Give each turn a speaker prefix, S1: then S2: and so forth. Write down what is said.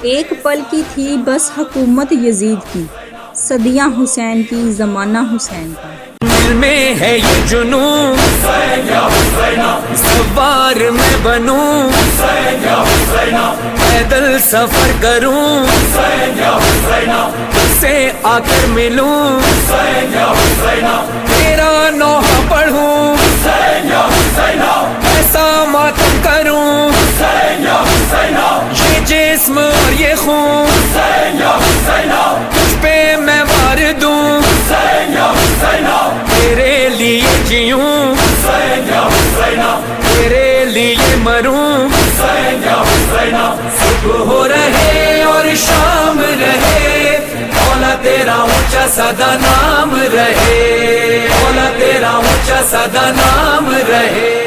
S1: ایک پل کی تھی بس حکومت یزید کی، صدیاں حسین کی، زمانہ حسین کا۔
S2: دل میں ہے یہ جنون سوار میں بنوں، پیدل سفر کروں، سے آ کر ملوں، تیرا نوحہ پڑھوں، ایسا ماتم کروں، یہ جسم اور یہ خون تجھ پہ میں وار دوں، تیرے لیے جیوں، تیرے لیے مروں، صبح ہو رہے اور شام رہے، مولا تیرا اونچا سدا نام رہے، مولا تیرا اونچا سدا نام رہے۔